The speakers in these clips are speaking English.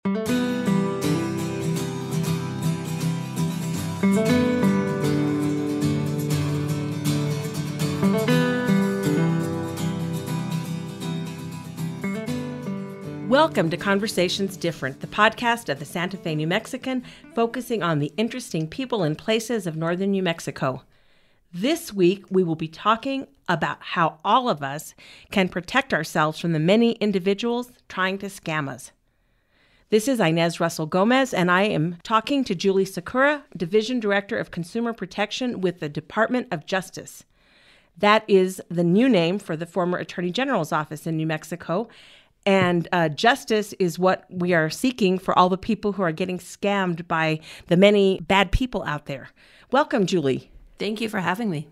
Welcome to Conversations Different, the podcast of the Santa Fe New Mexican, focusing on the interesting people and places of northern New Mexico. This week, we will be talking about how all of us can protect ourselves from the many individuals trying to scam us. This is Inez Russell Gomez, and I am talking to Julie Sakura, Division Director of Consumer Protection with the Department of Justice. That is the new name for the former Attorney General's office in New Mexico. And justice is what we are seeking for all the people who are getting scammed by the many bad people out there. Welcome, Julie. Thank you for having me.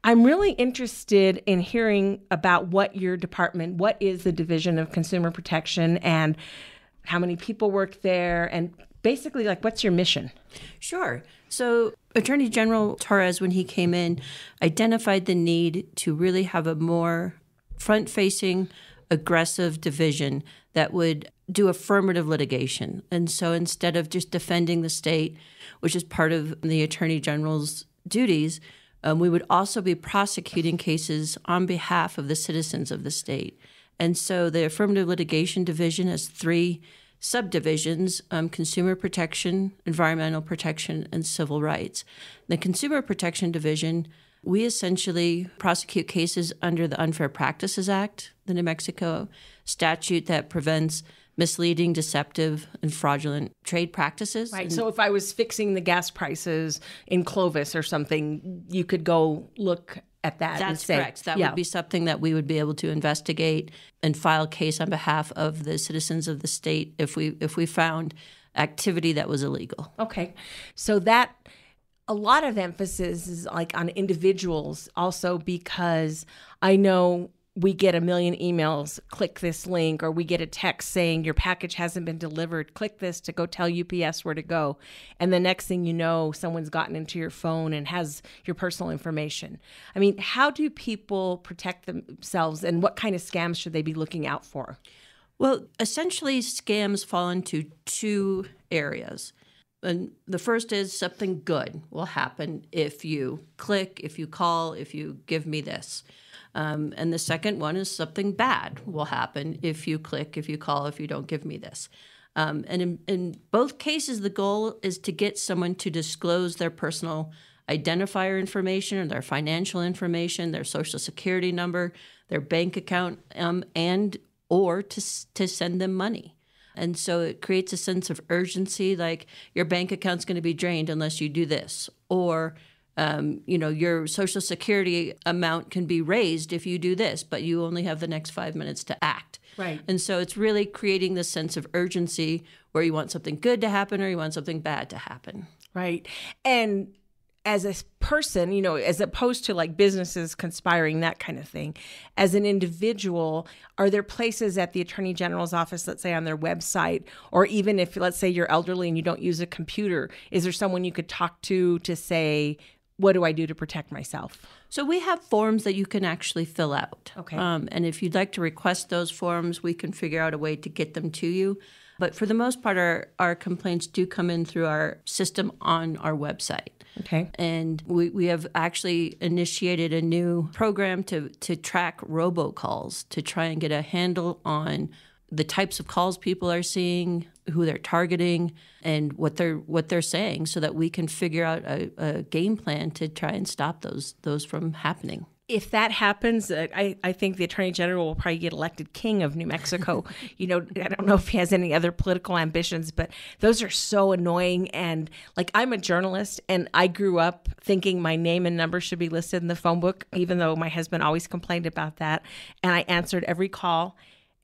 I'm really interested in hearing about what is the Division of Consumer Protection, and how many people work there, and basically, what's your mission? Sure. So Attorney General Torres, when he came in, identified the need to really have a more front-facing, aggressive division that would do affirmative litigation. And so instead of just defending the state, which is part of the Attorney General's duties, we would also be prosecuting cases on behalf of the citizens of the state. And so the Affirmative Litigation Division has three subdivisions: consumer protection, environmental protection, and civil rights. The Consumer Protection Division, we essentially prosecute cases under the Unfair Practices Act, the New Mexico statute that prevents misleading, deceptive, and fraudulent trade practices. Right. So if I was fixing the gas prices in Clovis or something, you could go look at that. That's correct. That would be something that we would be able to investigate and file a case on behalf of the citizens of the state if we found activity that was illegal. Okay. So that a lot of emphasis is on individuals also, because I know we get a million emails, click this link, or we get a text saying your package hasn't been delivered, click this to go tell UPS where to go. And the next thing you know, someone's gotten into your phone and has your personal information. I mean, how do people protect themselves, and what kind of scams should they be looking out for? Well, essentially, scams fall into two areas. And the first is something good will happen if you click, if you call, if you give me this. And the second one is something bad will happen if you click, if you call, if you don't give me this. And in both cases, the goal is to get someone to disclose their personal identifier information, or their financial information, their social security number, their bank account, or to send them money. And so it creates a sense of urgency, like your bank account's going to be drained unless you do this, or your Social Security amount can be raised if you do this, but you only have the next 5 minutes to act. Right. And so it's really creating this sense of urgency where you want something good to happen or you want something bad to happen. Right. And as a person, as opposed to businesses conspiring, that kind of thing, as an individual, are there places at the Attorney General's office, let's say on their website, or even if, let's say, you're elderly and you don't use a computer, is there someone you could talk to say, what do I do to protect myself? So we have forms that you can actually fill out. Okay. And if you'd like to request those forms, we can figure out a way to get them to you. But for the most part, our complaints do come in through our system on our website. Okay. And we have actually initiated a new program to track robocalls, to try and get a handle on the types of calls people are seeing, who they're targeting, and what they're saying, so that we can figure out a game plan to try and stop those from happening. If that happens, I think the Attorney General will probably get elected king of New Mexico. I don't know if he has any other political ambitions, but those are so annoying. And I'm a journalist, and I grew up thinking my name and number should be listed in the phone book, even though my husband always complained about that. And I answered every call.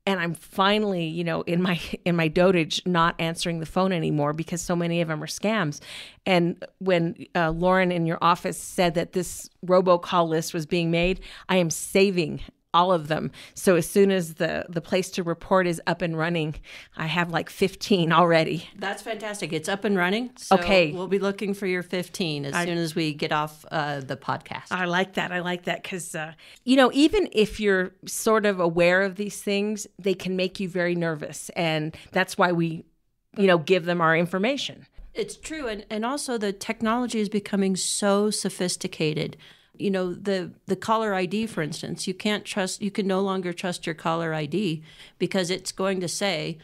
And I'm finally, in my dotage, not answering the phone anymore because so many of them are scams. And when Lauren in your office said that this robocall list was being made, I am saving all of them. So as soon as the place to report is up and running, I have 15 already. That's fantastic. It's up and running. So okay. We'll be looking for your 15 as soon as we get off the podcast. I like that because, even if you're sort of aware of these things, they can make you very nervous. And that's why we give them our information. It's true. And also the technology is becoming so sophisticated. The caller ID, for instance, you can no longer trust your caller ID because it's going to say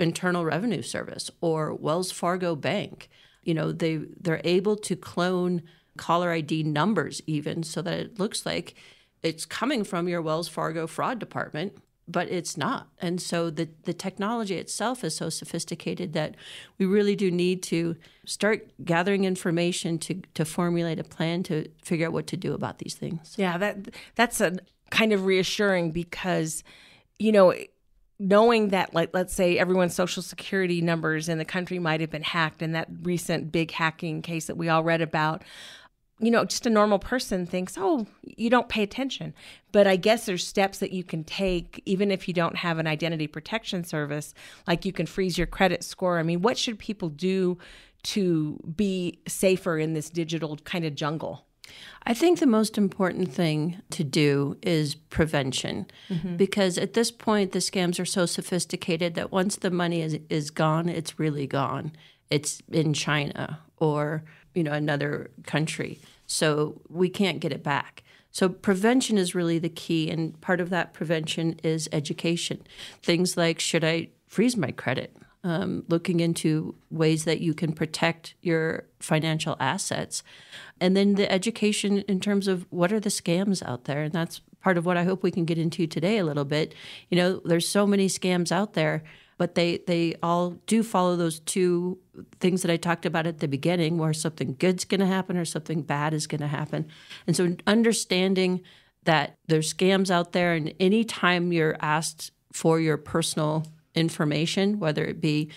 Internal Revenue Service or Wells Fargo Bank. They're able to clone caller ID numbers even so that it looks like it's coming from your Wells Fargo fraud department, but it's not. And so the technology itself is so sophisticated that we really do need to start gathering information to formulate a plan to figure out what to do about these things. Yeah, that's a kind of reassuring because, knowing that, like, let's say everyone's Social Security numbers in the country might have been hacked in that recent big hacking case that we all read about, just a normal person thinks, oh, you don't pay attention. But I guess there's steps that you can take, even if you don't have an identity protection service, like you can freeze your credit score. I mean, what should people do to be safer in this digital kind of jungle? I think the most important thing to do is prevention, because at this point, the scams are so sophisticated that once the money is gone, it's really gone. It's in China or another country. So we can't get it back. So prevention is really the key. And part of that prevention is education. Things like, should I freeze my credit? Looking into ways that you can protect your financial assets. And then the education in terms of what are the scams out there. And that's part of what I hope we can get into today a little bit. There's so many scams out there, but they all do follow those two things that I talked about at the beginning, where something good's going to happen or something bad is going to happen. And so understanding that there's scams out there, and anytime you're asked for your personal information, whether it be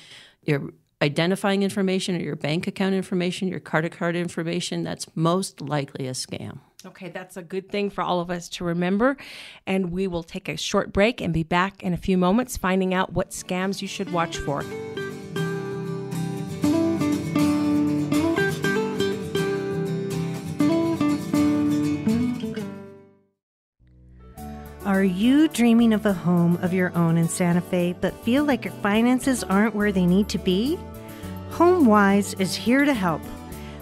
your identifying information or your bank account information, your credit card information, that's most likely a scam. Okay, that's a good thing for all of us to remember. And we will take a short break and be back in a few moments finding out what scams you should watch for. Are you dreaming of a home of your own in Santa Fe, but feel like your finances aren't where they need to be? HomeWise is here to help.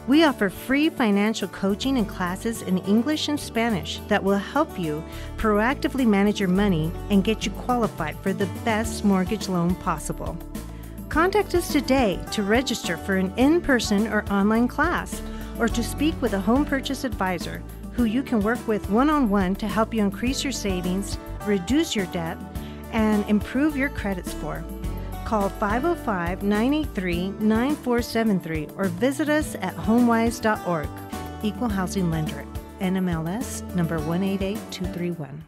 We offer free financial coaching and classes in English and Spanish that will help you proactively manage your money and get you qualified for the best mortgage loan possible. Contact us today to register for an in-person or online class, or to speak with a home purchase advisor who you can work with one-on-one to help you increase your savings, reduce your debt, and improve your credit score. Call 505-983-9473 or visit us at homewise.org. Equal Housing Lender, NMLS number 188231.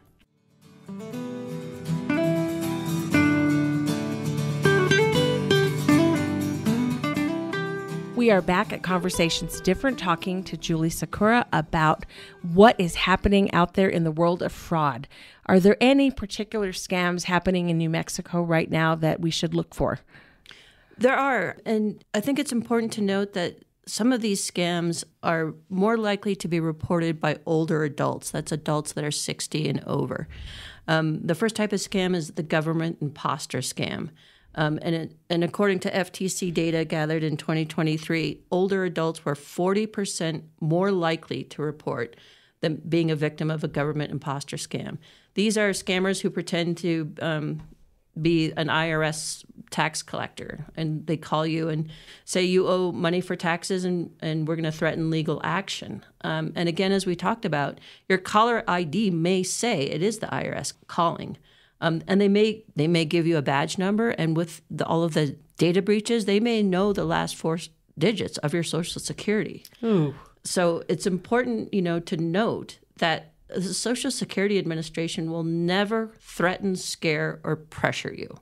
We are back at Conversations Different, talking to Julie Sakura about what is happening out there in the world of fraud. Are there any particular scams happening in New Mexico right now that we should look for? There are. And I think it's important to note that some of these scams are more likely to be reported by older adults. That's adults that are 60 and over. The first type of scam is the government imposter scam. And according to FTC data gathered in 2023, older adults were 40% more likely to report than being a victim of a government imposter scam. These are scammers who pretend to be an IRS tax collector, and they call you and say you owe money for taxes, and we're going to threaten legal action. And again, as we talked about, your caller ID may say it is the IRS calling. And they may give you a badge number, and with all of the data breaches, they may know the last 4 digits of your Social Security. Ooh. So it's important, to note that the Social Security Administration will never threaten, scare, or pressure you.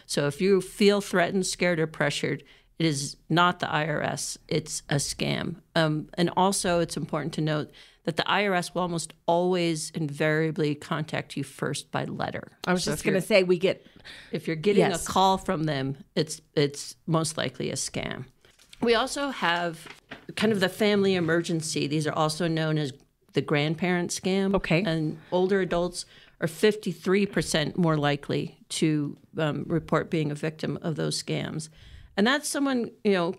So if you feel threatened, scared, or pressured, it is not the IRS. It's a scam. And also, it's important to note that the IRS will almost always invariably contact you first by letter. I was just going to say, if you're getting a call from them, it's most likely a scam. We also have kind of the family emergency. These are also known as the grandparent scam. Okay. And older adults are 53% more likely to report being a victim of those scams. And that's someone,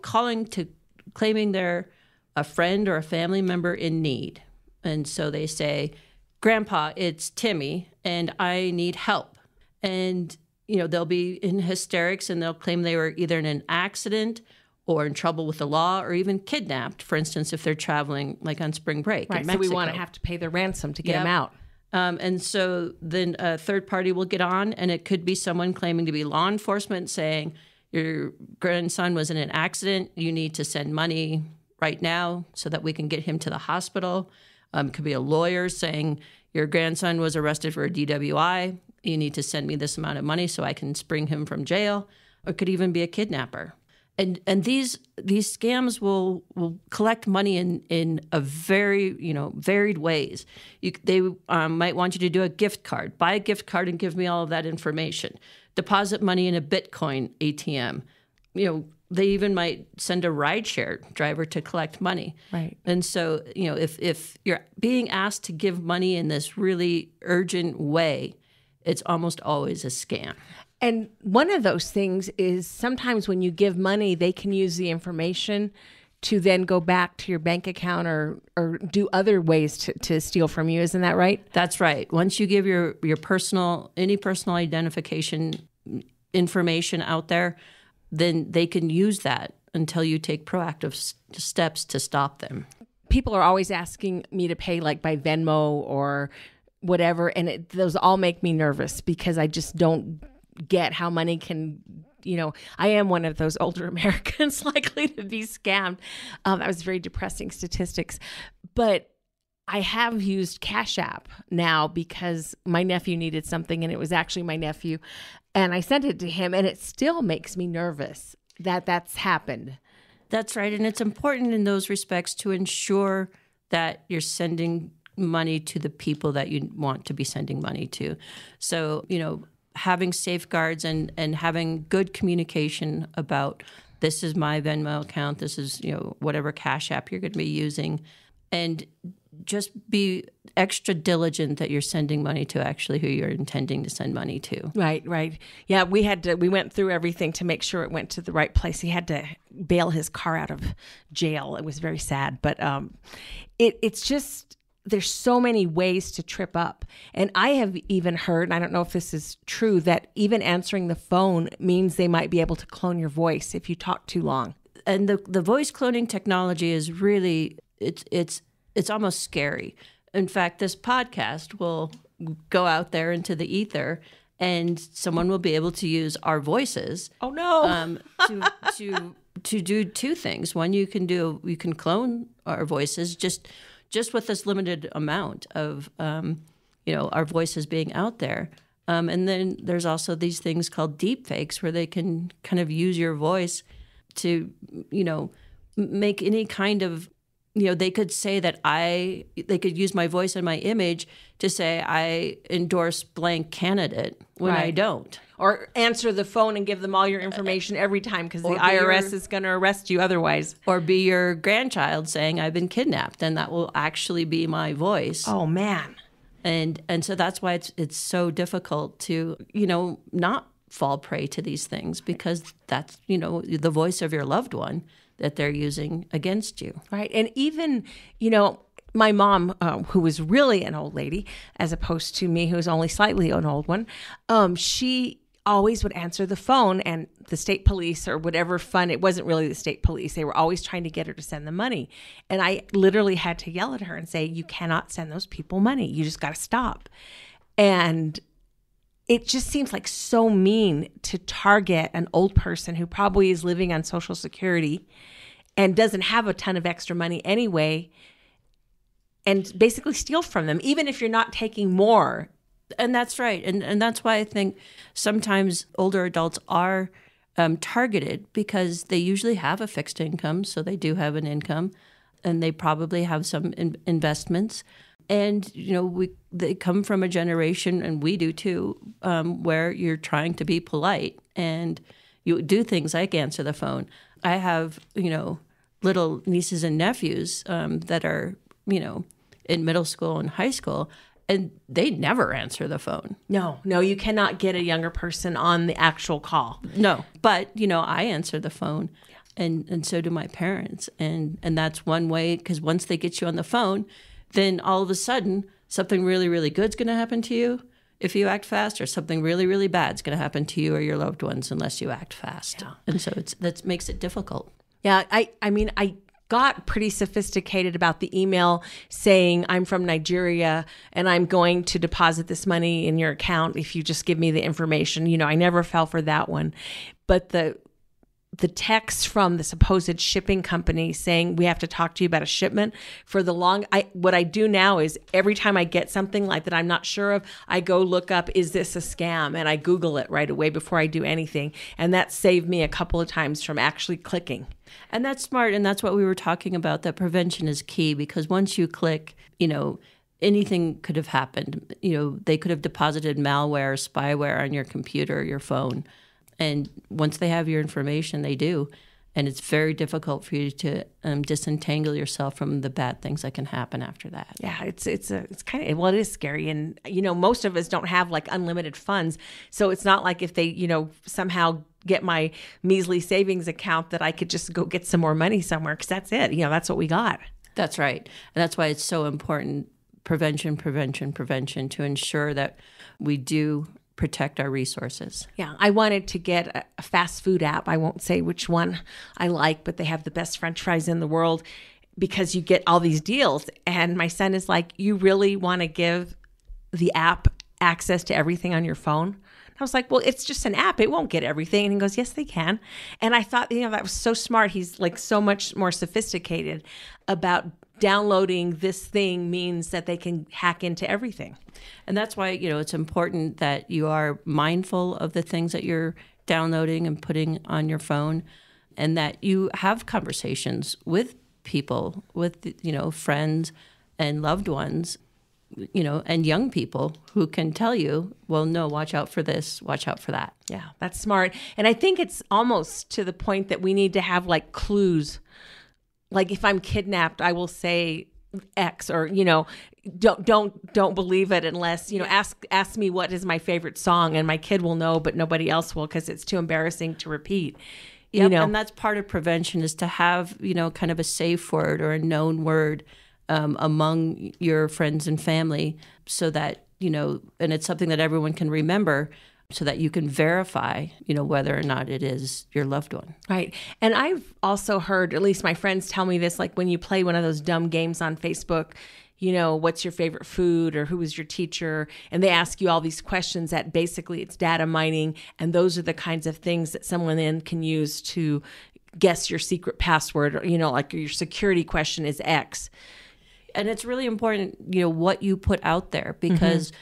calling to claiming they're a friend or a family member in need. And so they say, Grandpa, it's Timmy, and I need help. And, they'll be in hysterics and they'll claim they were either in an accident or in trouble with the law or even kidnapped, for instance, if they're traveling like on spring break in Mexico. So we want to have to pay the ransom to get them out. And so then a third party will get on, and it could be someone claiming to be law enforcement saying, your grandson was in an accident, you need to send money right now so that we can get him to the hospital. It could be a lawyer saying, your grandson was arrested for a DWI, you need to send me this amount of money so I can spring him from jail. Or it could even be a kidnapper. And these scams will collect money in a very varied ways. They might want you to do a gift card, buy a gift card and give me all of that information. Deposit money in a Bitcoin ATM. They even might send a rideshare driver to collect money. Right. And so if you're being asked to give money in this really urgent way, it's almost always a scam. And one of those things is sometimes when you give money, they can use the information to then go back to your bank account or do other ways to steal from you. Isn't that right? That's right. Once you give your any personal identification information out there, then they can use that until you take proactive steps to stop them. People are always asking me to pay like by Venmo or whatever, and those all make me nervous because I just don't get how money can, I am one of those older Americans likely to be scammed. That was very depressing statistics. But I have used Cash App now because my nephew needed something, and it was actually my nephew. And I sent it to him, and it still makes me nervous that that's happened. That's right. And it's important in those respects to ensure that you're sending money to the people that you want to be sending money to. So, having safeguards and having good communication about this is my Venmo account, this is, whatever Cash App you're going to be using, and just be extra diligent that you're sending money to actually who you're intending to send money to. Right. Yeah, we went through everything to make sure it went to the right place. He had to bail his car out of jail. It was very sad, but it's just, there's so many ways to trip up. And I have even heard, and I don't know if this is true, that even answering the phone means they might be able to clone your voice if you talk too long. And the voice cloning technology is really, it's almost scary. In fact, this podcast will go out there into the ether, and someone will be able to use our voices. Oh no! To do two things. One, you can clone our voices just with this limited amount of our voices being out there. And then there's also these things called deep fakes where they can kind of use your voice to make any kind of, they could say that they could use my voice and my image to say I endorse blank candidate when I don't. Or answer the phone and give them all your information every time because the IRS is going to arrest you otherwise. Or be your grandchild saying I've been kidnapped, and that will actually be my voice. Oh, man. And so that's why it's so difficult to, not fall prey to these things because that's, the voice of your loved one that they're using against you. Right. And even, my mom, who was really an old lady, as opposed to me, who was only slightly an old one, she always would answer the phone, and the state police or whatever fund, it wasn't really the state police. They were always trying to get her to send the money. And I literally had to yell at her and say, you cannot send those people money. You just got to stop. And it just seems like so mean to target an old person who probably is living on Social Security and doesn't have a ton of extra money anyway, and basically steal from them, even if you're not taking more. And that's right. And that's why I think sometimes older adults are targeted because they usually have a fixed income, so they do have an income, and they probably have some investments. And, they come from a generation, and we do too, where you're trying to be polite and you do things like answer the phone. I have, little nieces and nephews that are, in middle school and high school, and they never answer the phone. No, you cannot get a younger person on the actual call. No, but I answer the phone, and so do my parents, and that's one way, because once they get you on the phone, then all of a sudden something really, really good's going to happen to you if you act fast, or something really, really bad's going to happen to you or your loved ones unless you act fast. Yeah. And so that makes it difficult. Yeah, I mean, I got pretty sophisticated about the email saying, I'm from Nigeria and I'm going to deposit this money in your account if you just give me the information. I never fell for that one. But the text from the supposed shipping company saying we have to talk to you about a shipment what I do now is every time I get something like that I'm not sure of, I go look up, is this a scam? And I Google it right away before I do anything. And that saved me a couple of times from actually clicking. And that's smart. And that's what we were talking about, that prevention is key, because once you click, anything could have happened. They could have deposited malware, spyware on your computer or your phone. And once they have your information, they do. And it's very difficult for you to disentangle yourself from the bad things that can happen after that. Yeah, it's kind of, it is scary. And, most of us don't have like unlimited funds. So it's not like if they, somehow get my measly savings account that I could just go get some more money somewhere, because that's it. That's what we got. That's right. And that's why it's so important, prevention, to ensure that we do protect our resources. Yeah, I wanted to get a fast food app. I won't say which one I like, but they have the best French fries in the world because you get all these deals. And my son is like, you really want to give the app access to everything on your phone? I was like, well, it's just an app. It won't get everything. And he goes, yes, they can. And I thought, that was so smart. He's like so much more sophisticated about downloading this thing means that they can hack into everything. And that's why, it's important that you are mindful of the things that you're downloading and putting on your phone, and that you have conversations with people, with, friends and loved ones, and young people who can tell you, well, no, watch out for this, watch out for that. Yeah, that's smart. And I think it's almost to the point that we need to have like clues. Like if I'm kidnapped, I will say X, or, don't believe it unless, ask me what is my favorite song, and my kid will know, but nobody else will, because it's too embarrassing to repeat. Yep, and that's part of prevention, is to have, kind of a safe word or a known word among your friends and family, so that, and it's something that everyone can remember, so that you can verify, whether or not it is your loved one. Right. And I've also heard, at least my friends tell me this, like when you play one of those dumb games on Facebook, what's your favorite food, or who was your teacher? And they ask you all these questions that basically it's data mining. And those are the kinds of things that someone then can use to guess your secret password, or, like your security question is X. And it's really important, what you put out there, because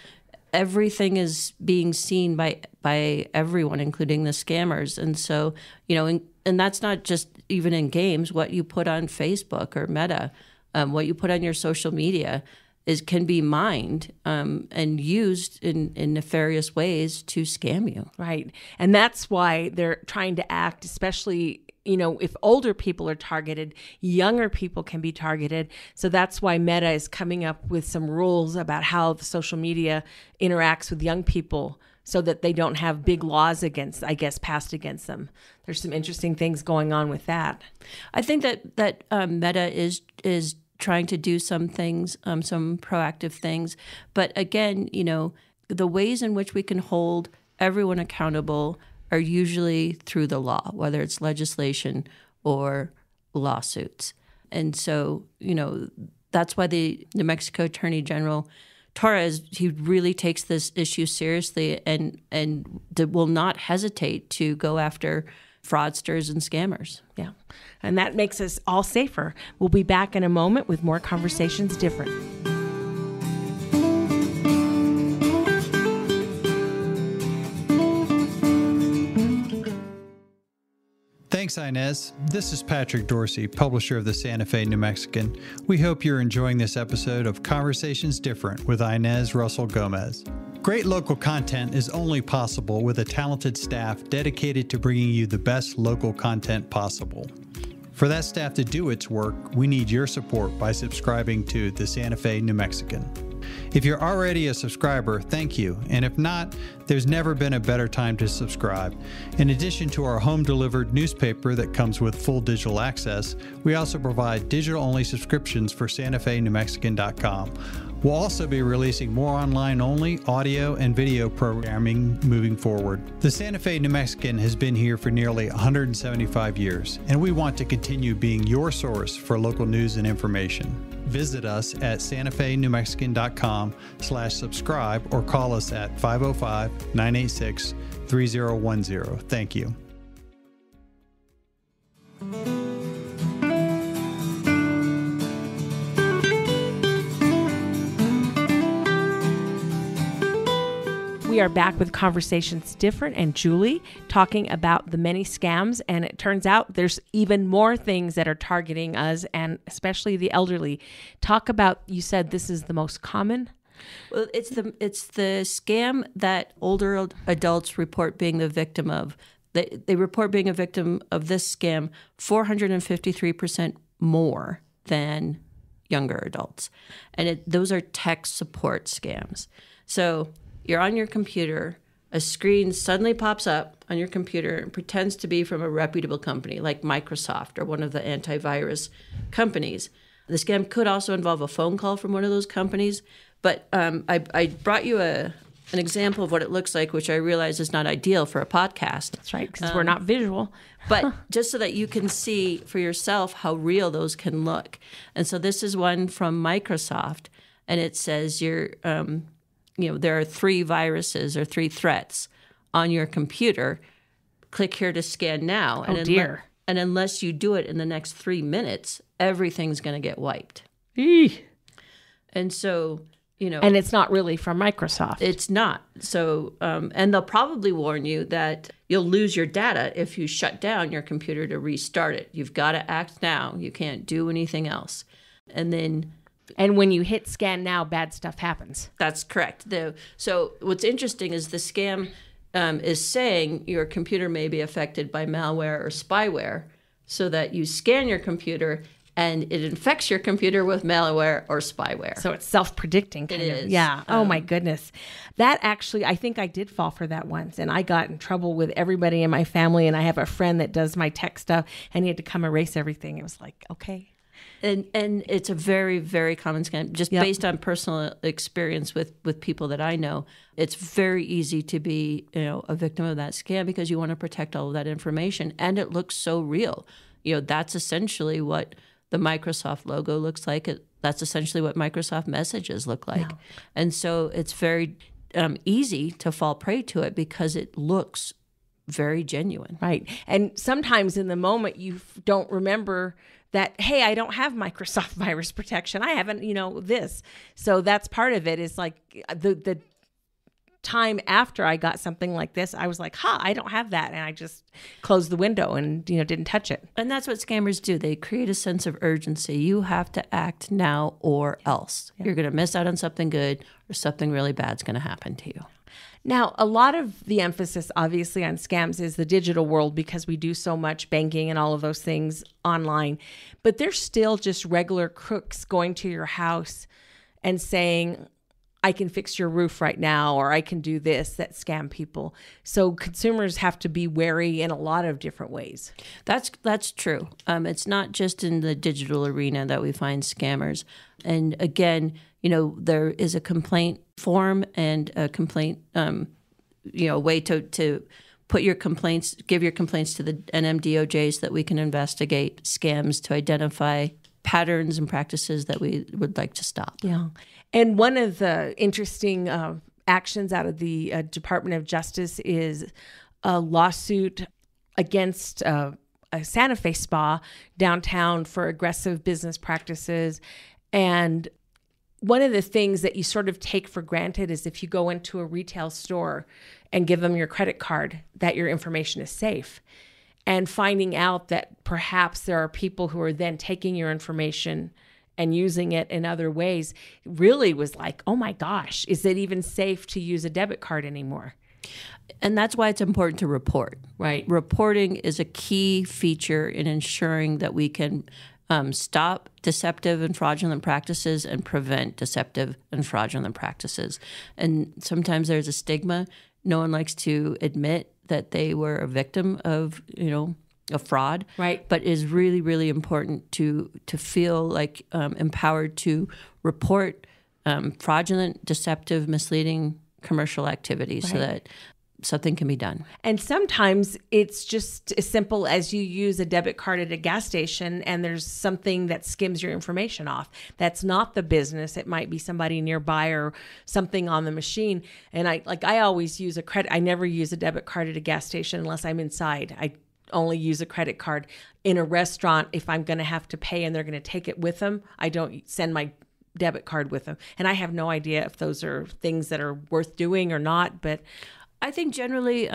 everything is being seen by everyone, including the scammers. And so, and that's not just even in games. What you put on Facebook or Meta, what you put on your social media can be mined and used in nefarious ways to scam you. Right. And that's why they're trying to act, especially if older people are targeted, younger people can be targeted. So that's why Meta is coming up with some rules about how the social media interacts with young people, so that they don't have big laws passed against them. There's some interesting things going on with that. I think that Meta is trying to do some things, some proactive things. But again, the ways in which we can hold everyone accountable are usually through the law, whether it's legislation or lawsuits. And so, that's why the New Mexico Attorney General Torres, he really takes this issue seriously and will not hesitate to go after fraudsters and scammers. Yeah. And that makes us all safer. We'll be back in a moment with more Conversations Different. Thanks, Inez. This is Patrick Dorsey, publisher of the Santa Fe New Mexican. We hope you're enjoying this episode of Conversations Different with Inez Russell Gomez. Great local content is only possible with a talented staff dedicated to bringing you the best local content possible. For that staff to do its work, we need your support by subscribing to the Santa Fe New Mexican. If you're already a subscriber, thank you. And if not, there's never been a better time to subscribe. In addition to our home-delivered newspaper that comes with full digital access, we also provide digital-only subscriptions for SantaFeNewMexican.com. We'll also be releasing more online-only audio and video programming moving forward. The Santa Fe New Mexican has been here for nearly 175 years, and we want to continue being your source for local news and information. Visit us at SantaFeNewMexican.com/subscribe or call us at 505-986-3010. Thank you. We are back with Conversations Different and Julie talking about the many scams, and it turns out there's even more things that are targeting us, and especially the elderly. Talk about, you said this is the most common? Well, it's the scam that older adults report being the victim of. They report being a victim of this scam 453% more than younger adults. And those are tech support scams. So you're on your computer, a screen suddenly pops up on your computer and pretends to be from a reputable company like Microsoft or one of the antivirus companies. The scam could also involve a phone call from one of those companies. But I brought you an example of what it looks like, which I realize is not ideal for a podcast. That's right, because we're not visual. But just so that you can see for yourself how real those can look. And so this is one from Microsoft, and it says there are 3 viruses or 3 threats on your computer. Click here to scan now. Oh, dear. And unless you do it in the next 3 minutes, everything's going to get wiped. Eesh. And so, And it's not really from Microsoft. It's not. So, and they'll probably warn you that you'll lose your data if you shut down your computer to restart it. You've got to act now. You can't do anything else. And when you hit scan now, bad stuff happens. That's correct. So what's interesting is the scam is saying your computer may be affected by malware or spyware, so that you scan your computer and it infects your computer with malware or spyware. So it's self-predicting. It is. Yeah. Oh, my goodness. That actually, I think I did fall for that once, and I got in trouble with everybody in my family, and I have a friend that does my tech stuff, and he had to come erase everything. It was like, okay. And it's a very, very common scam. Just based on personal experience with people that I know, it's very easy to be a victim of that scam because you want to protect all of that information, and it looks so real. That's essentially what the Microsoft logo looks like. That's essentially what Microsoft Messages look like, and so it's very easy to fall prey to it because it looks very genuine. Right, and sometimes in the moment you don't remember that, hey, I don't have Microsoft virus protection. I haven't, this. So that's part of it, is like the time after I got something like this, I was like, I don't have that. And I just closed the window and, didn't touch it. And that's what scammers do. They create a sense of urgency. You have to act now or else. Yeah. You're going to miss out on something good, or something really bad's going to happen to you. Now, a lot of the emphasis, obviously, on scams is the digital world, because we do so much banking and all of those things online. But there's still just regular crooks going to your house and saying, I can fix your roof right now, or I can do this, that scam people. So consumers have to be wary in a lot of different ways. That's true. It's not just in the digital arena that we find scammers. And again, there is a complaint form and a complaint, way to put your complaints, give your complaints to the NMDOJ so that we can investigate scams to identify patterns and practices that we would like to stop. Yeah. And one of the interesting actions out of the Department of Justice is a lawsuit against a Santa Fe spa downtown for aggressive business practices. And one of the things that you sort of take for granted is if you go into a retail store and give them your credit card, that your information is safe. And finding out that perhaps there are people who are then taking your information and using it in other ways really was like, oh my gosh, is it even safe to use a debit card anymore? And that's why it's important to report. Right. Reporting is a key feature in ensuring that we can stop deceptive and fraudulent practices and prevent deceptive and fraudulent practices. And sometimes there's a stigma. No one likes to admit that they were a victim of, a fraud. Right. But it is really, really important to feel like empowered to report fraudulent, deceptive, misleading commercial activities so that something can be done. And sometimes it's just as simple as you use a debit card at a gas station and there's something that skims your information off. That's not the business. It might be somebody nearby or something on the machine. And I always use a credit. I never use a debit card at a gas station unless I'm inside. I only use a credit card. In a restaurant, if I'm going to have to pay and they're going to take it with them, I don't send my debit card with them. And I have no idea if those are things that are worth doing or not, but I think generally,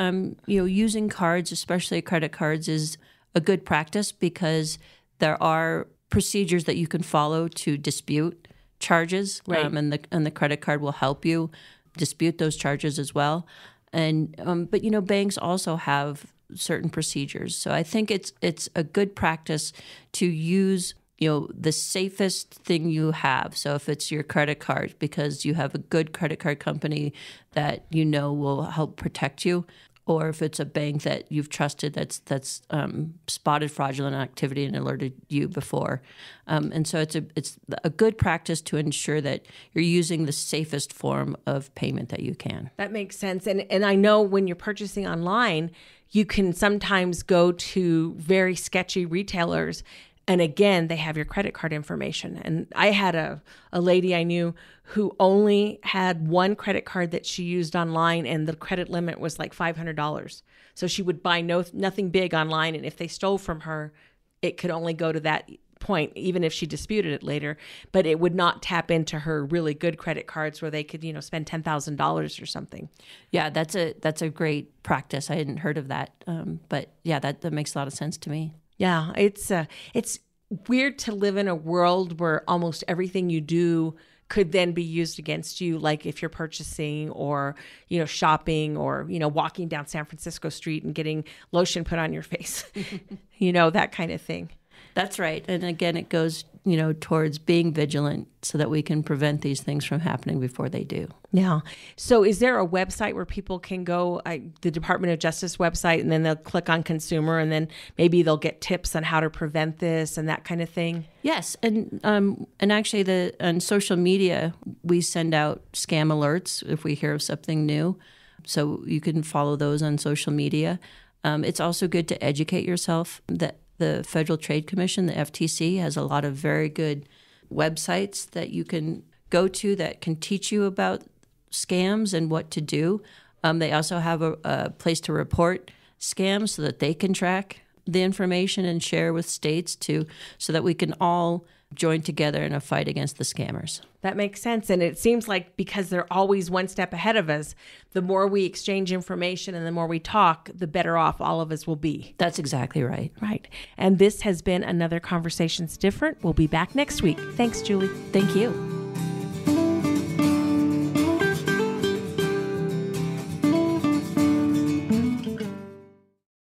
using cards, especially credit cards, is a good practice because there are procedures that you can follow to dispute charges, right. And the credit card will help you dispute those charges as well. And but banks also have certain procedures, so I think it's a good practice to use the safest thing you have. So if it's your credit card, because you have a good credit card company that will help protect you, or if it's a bank that you've trusted that's spotted fraudulent activity and alerted you before. And so it's a good practice to ensure that you're using the safest form of payment that you can. That makes sense. And I know when you're purchasing online, you can sometimes go to very sketchy retailers. And again, they have your credit card information. And I had a lady I knew who only had one credit card that she used online, and the credit limit was like $500. So she would buy nothing big online, and if they stole from her, it could only go to that point, even if she disputed it later. But it would not tap into her really good credit cards where they could, spend $10,000 or something. Yeah, that's a great practice. I hadn't heard of that, but yeah, that makes a lot of sense to me. Yeah, it's weird to live in a world where almost everything you do could then be used against you, like if you're purchasing or, shopping or, walking down San Francisco Street and getting lotion put on your face, that kind of thing. That's right. And again, it goes, towards being vigilant so that we can prevent these things from happening before they do. Yeah. So is there a website where people can go, the Department of Justice website, and then they'll click on consumer, and then maybe they'll get tips on how to prevent this and that kind of thing? Yes. And actually on social media, we send out scam alerts if we hear of something new. So you can follow those on social media. It's also good to educate yourself. That the Federal Trade Commission, the FTC, has a lot of very good websites that you can go to that can teach you about scams and what to do. They also have a place to report scams so that they can track the information and share with states so that we can all join together in a fight against the scammers. That makes sense. And it seems like because they're always one step ahead of us, the more we exchange information and the more we talk, the better off all of us will be. That's exactly right. Right. And this has been another Conversations Different. We'll be back next week. Thanks, Julie. Thank you.